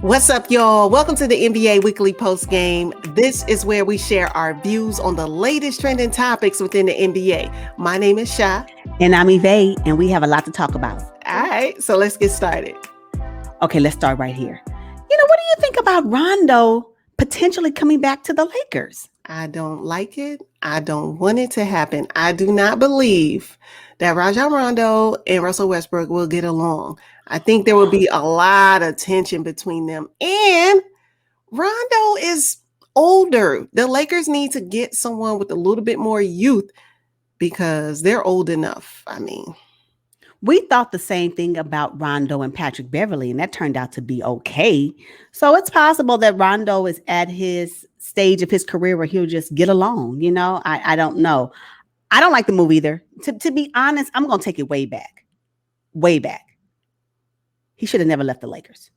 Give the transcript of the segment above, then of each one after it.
What's up, y'all? Welcome to the NBA Weekly Post Game. This is where we share our views on the latest trending topics within the NBA. My name is Sha. And I'm Evay, and we have a lot to talk about. All right, so let's get started. Okay, let's start right here. What do you think about Rondo potentially coming back to the Lakers? I don't like it. I don't want it to happen. I do not believe that Rajon Rondo and Russell Westbrook will get along. I think there will be a lot of tension between them. And Rondo is older. The Lakers need to get someone with a little bit more youth because they're old enough. We thought the same thing about Rondo and Patrick Beverley, and that turned out to be okay. So it's possible that Rondo is at his stage of his career where he'll just get along. I don't know. I don't like the move either. To be honest, I'm going to take it way back. Way back. He should have never left the Lakers.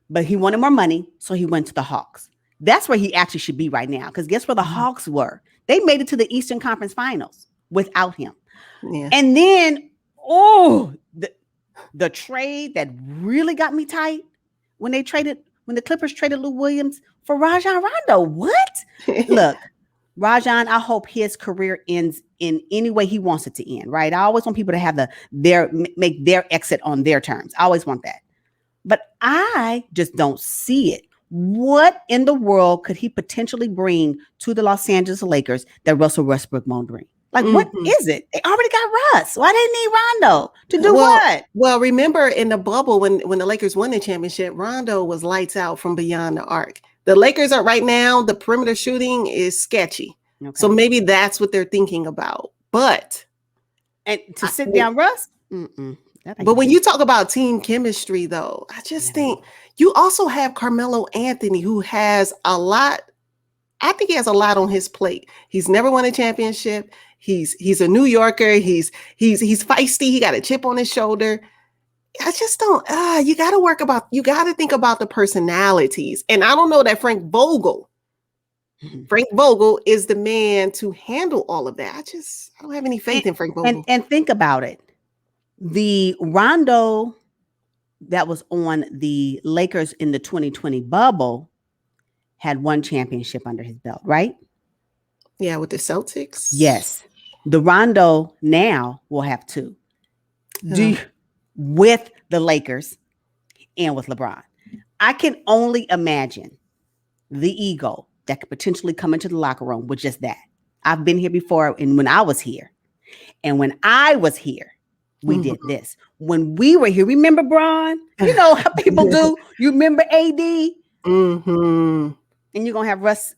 But he wanted more money, so he went to the Hawks. That's where he actually should be right now, because guess where the Hawks were? They made it to the Eastern Conference Finals without him. Yeah. And then, the trade that really got me tight when the Clippers traded Lou Williams for Rajon Rondo. What? Look, Rajon, I hope his career ends in any way he wants it to end, right? I always want people to have make their exit on their terms. I always want that. But I just don't see it. What in the world could he potentially bring to the Los Angeles Lakers that Russell Westbrook won't bring? What is it? They already got Russ. Why they need Rondo to do what? Well, remember in the bubble when the Lakers won the championship, Rondo was lights out from beyond the arc. The Lakers are right now, the perimeter shooting is sketchy. Okay. So maybe that's what they're thinking about. And to sit down Russ? But when you talk about team chemistry, though, I just think you also have Carmelo Anthony, who has a lot. I think he has a lot on his plate. He's never won a championship. He's a New Yorker. He's feisty. He got a chip on his shoulder. I just don't. You got to think about the personalities. And I don't know that Frank Vogel is the man to handle all of that. I don't have any faith in Frank Vogel. And think about it. The Rondo that was on the Lakers in the 2020 bubble had one championship under his belt, right? Yeah, with the Celtics. Yes. The Rondo now will have two. With the Lakers and with LeBron. I can only imagine the ego that could potentially come into the locker room with just that. I've been here before, and when I was here. And when I was here, we did this. When we were here, remember Bron? You know how people do. You remember AD? Mm-hmm. And you're going to have Russ,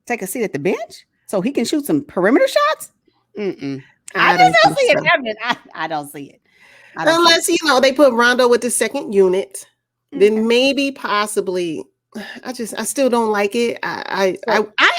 take a seat at the bench so he can shoot some perimeter shots? I just don't see it happening. I don't see it. Unless, they put Rondo with the second unit, then maybe possibly. I still don't like it. I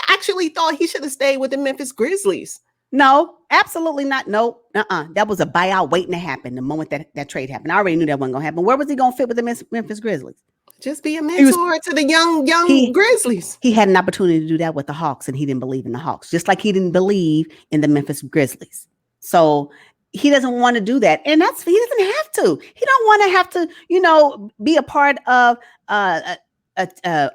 actually thought he should have stayed with the Memphis Grizzlies. No, absolutely not. No, that was a buyout waiting to happen the moment that trade happened. I already knew that wasn't going to happen. Where was he going to fit with the Memphis Grizzlies? Just be a mentor to the young Grizzlies. He had an opportunity to do that with the Hawks, and he didn't believe in the Hawks, just like he didn't believe in the Memphis Grizzlies. So he doesn't want to do that, and he doesn't have to. He don't want to have to, be a part of a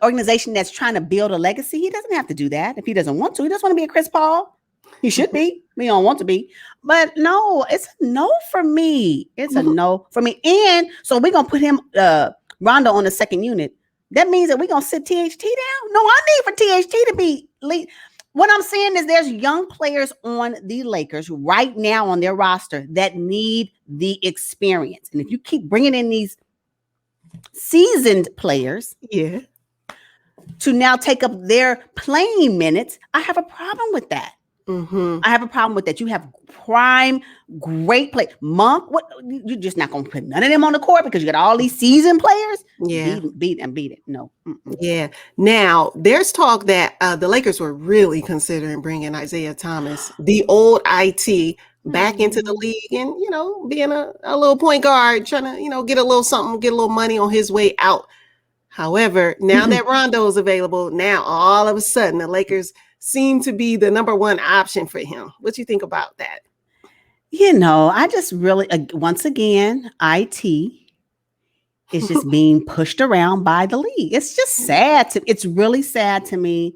organization that's trying to build a legacy. He doesn't have to do that if he doesn't want to. He doesn't want to be a Chris Paul. He should be. We don't want to be. But no, it's a no for me. It's a no for me. And so we're going to put him, Rondo, on the second unit. That means that we're going to sit THT down? No, I need for THT to be lead. What I'm saying is there's young players on the Lakers right now on their roster that need the experience. And if you keep bringing in these seasoned players to now take up their playing minutes, I have a problem with that. I have a problem with that. You have prime, great play. Monk, what? You're just not going to put none of them on the court because you got all these seasoned players? Yeah. Beat it. No. Yeah. Now, there's talk that the Lakers were really considering bringing Isaiah Thomas, the old IT, back into the league and, being a little point guard, trying to, get a little something, get a little money on his way out. However, now that Rondo is available, now all of a sudden the Lakers seem to be the number one option for him. What do you think about that? I just really, once again, IT is just being pushed around by the league. It's just sad. It's really sad to me.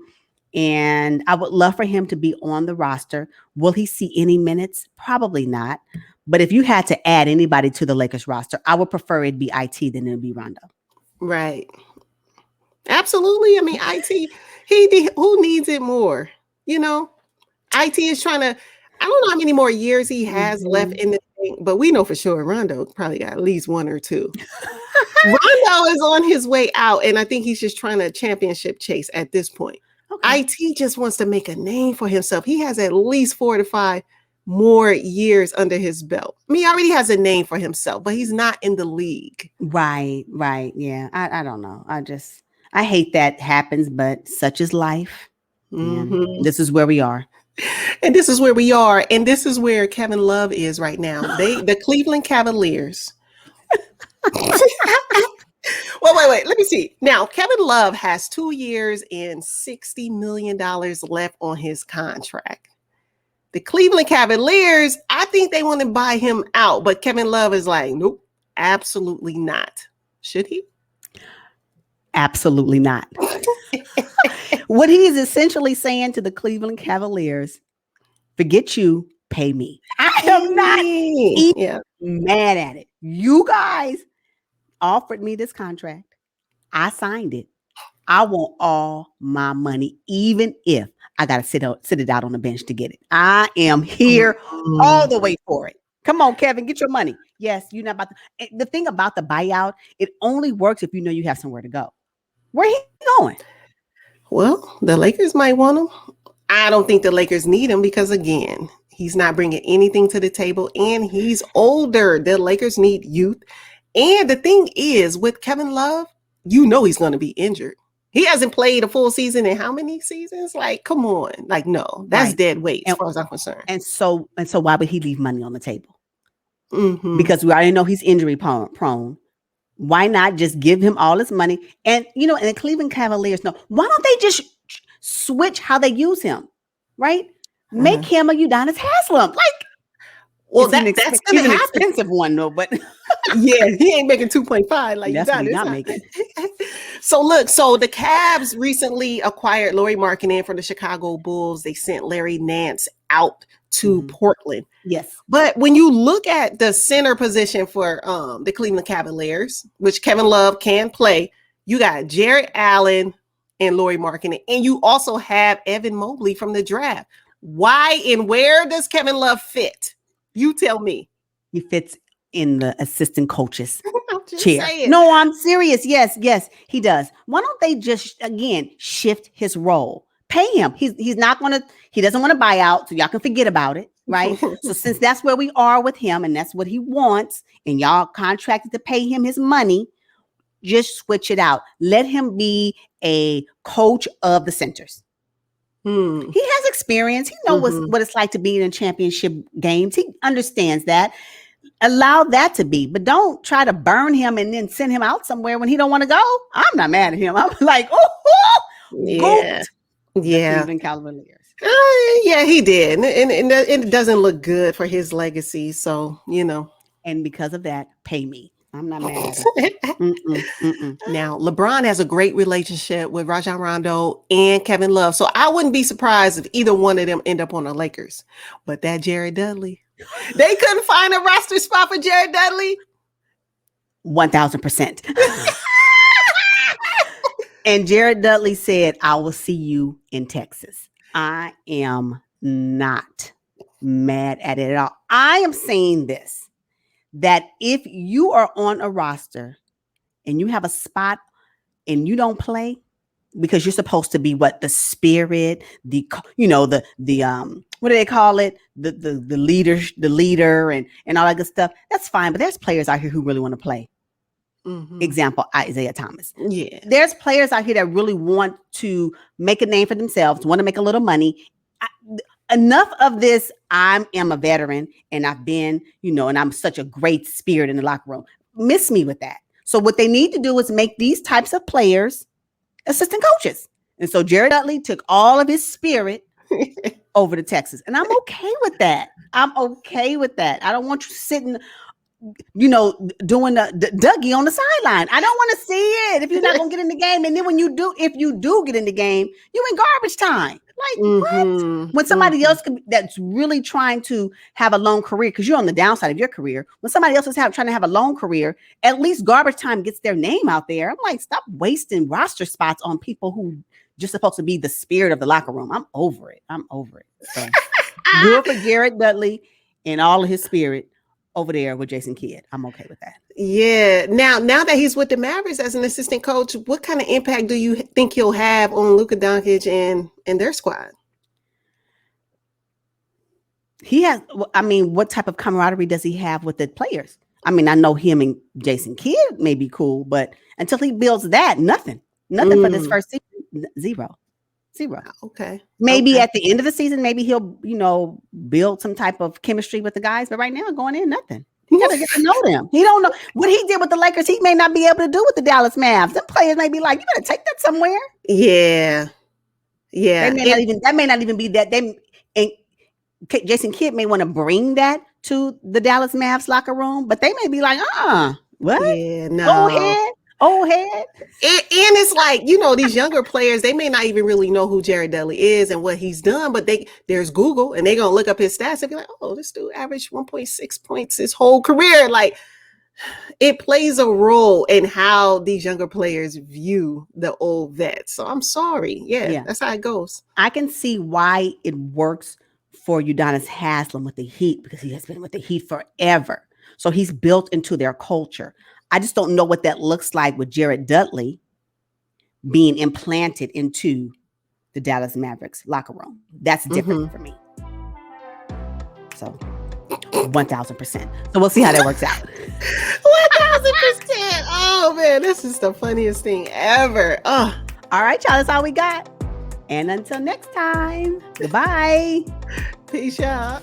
And I would love for him to be on the roster. Will he see any minutes? Probably not. But if you had to add anybody to the Lakers roster, I would prefer it be IT than it be Rondo. Right. Absolutely. I mean, IT, who needs it more? You know, IT is trying to, I don't know how many more years he has left in the thing, but we know for sure Rondo probably got at least 1 or 2. Rondo is on his way out, and I think he's just trying to championship chase at this point. Okay. IT just wants to make a name for himself. He has at least 4 to 5 more years under his belt. I mean, he already has a name for himself, but he's not in the league. Right. Yeah. I don't know. I hate that happens, but such is life. Mm-hmm. This is where we are. And this is where we are. And this is where Kevin Love is right now. The Cleveland Cavaliers. Well, wait. Let me see. Now, Kevin Love has 2 years and $60 million left on his contract. The Cleveland Cavaliers, I think they want to buy him out, but Kevin Love is like, nope, absolutely not. Should he? Absolutely not. What he is essentially saying to the Cleveland Cavaliers, forget you, pay me. I am not even mad at it. You guys offered me this contract. I signed it. I want all my money, even if I got to sit it out on the bench to get it. I am here all the way for it. Come on, Kevin, get your money. Yes, you're not about to. The thing about the buyout, it only works if you know you have somewhere to go. Where he going? Well, the Lakers might want him. I don't think the Lakers need him because, again, he's not bringing anything to the table and he's older. The Lakers need youth. And the thing is, with Kevin Love, you know he's going to be injured. He hasn't played a full season in how many seasons? Like, come on. Like, no, that's dead weight as far as I'm concerned. And so why would he leave money on the table? Mm-hmm. Because we already know he's injury prone. Why not just give him all his money? And, and the Cleveland Cavaliers know, why don't they just switch how they use him? Right? Make him a Udonis Haslem. Like, well, that's he's an expensive one, though, but yeah, he ain't making 2.5 like that's what he's not making. So the Cavs recently acquired Lauri Markkanen from the Chicago Bulls. They sent Larry Nance out to Portland. Yes. But when you look at the center position for the Cleveland Cavaliers, which Kevin Love can play, you got Jarrett Allen and Lauri Markkanen, and you also have Evan Mobley from the draft. Why and where does Kevin Love fit? You tell me. He fits in the assistant coach's chair. No, I'm serious. Yes, he does. Why don't they just, again, shift his role? Pay him. He doesn't want to buy out, so y'all can forget about it, right? So since that's where we are with him and that's what he wants, and y'all contracted to pay him his money, just switch it out. Let him be a coach of the centers. He has experience. He knows what it's like to be in championship games. He understands that. Allow that to be, but don't try to burn him and then send him out somewhere when he don't want to go. I'm not mad at him. I'm like, Cleveland Cavaliers. Yeah, he did, and it doesn't look good for his legacy. So and because of that, pay me. I'm not mad at him. Now, LeBron has a great relationship with Rajon Rondo and Kevin Love. So I wouldn't be surprised if either one of them end up on the Lakers. But that Jared Dudley, they couldn't find a roster spot for Jared Dudley. 1,000%. And Jared Dudley said, I will see you in Texas. I am not mad at it at all. I am saying this. That if you are on a roster and you have a spot and you don't play because you're supposed to be the spirit, what do they call it? The leader and all that good stuff. That's fine. But there's players out here who really want to play. Example, Isaiah Thomas. Yeah. There's players out here that really want to make a name for themselves, want to make a little money. Enough of this. I am a veteran and I've been, and I'm such a great spirit in the locker room. Miss me with that. So what they need to do is make these types of players assistant coaches. And so Jared Dudley took all of his spirit over to Texas. And I'm okay with that. I don't want you sitting doing the Dougie on the sideline. I don't want to see it if you're not going to get in the game. And then when you do, if you do get in the game, you in garbage time. Like what? When somebody else that's really trying to have a long career, because you're on the downside of your career. When somebody else is trying to have a long career, at least garbage time gets their name out there. I'm like, stop wasting roster spots on people who just supposed to be the spirit of the locker room. I'm over it. So good for Jared Dudley and all of his spirit over there with Jason Kidd. I'm okay with that. Yeah. Now that he's with the Mavericks as an assistant coach, what kind of impact do you think he'll have on Luka Doncic and their squad? He has, I mean, what type of camaraderie does he have with the players? I mean, I know him and Jason Kidd may be cool, but until he builds that, nothing for this first season, zero. Okay. Maybe at the end of the season, maybe he'll, build some type of chemistry with the guys. But right now, going in, nothing. He got to get to know them. He don't know what he did with the Lakers. He may not be able to do with the Dallas Mavs. Them players may be like, you better take that somewhere. Yeah. That may not even be that. And Jason Kidd may want to bring that to the Dallas Mavs locker room, but they may be like, what? Yeah, no. Old head. And it's like, these younger players, they may not even really know who Jared Dudley is and what he's done, but there's Google and they're going to look up his stats and be like, oh, this dude averaged 1.6 points his whole career. Like, it plays a role in how these younger players view the old vets. So I'm sorry. Yeah, that's how it goes. I can see why it works for Udonis Haslem with the Heat, because he has been with the Heat forever. So he's built into their culture. I just don't know what that looks like with Jared Dudley being implanted into the Dallas Mavericks locker room. That's different for me. So 1,000%. So we'll see how that works out. 1,000%. Oh man, this is the funniest thing ever. Oh. All right, y'all. That's all we got. And until next time, goodbye. Peace out.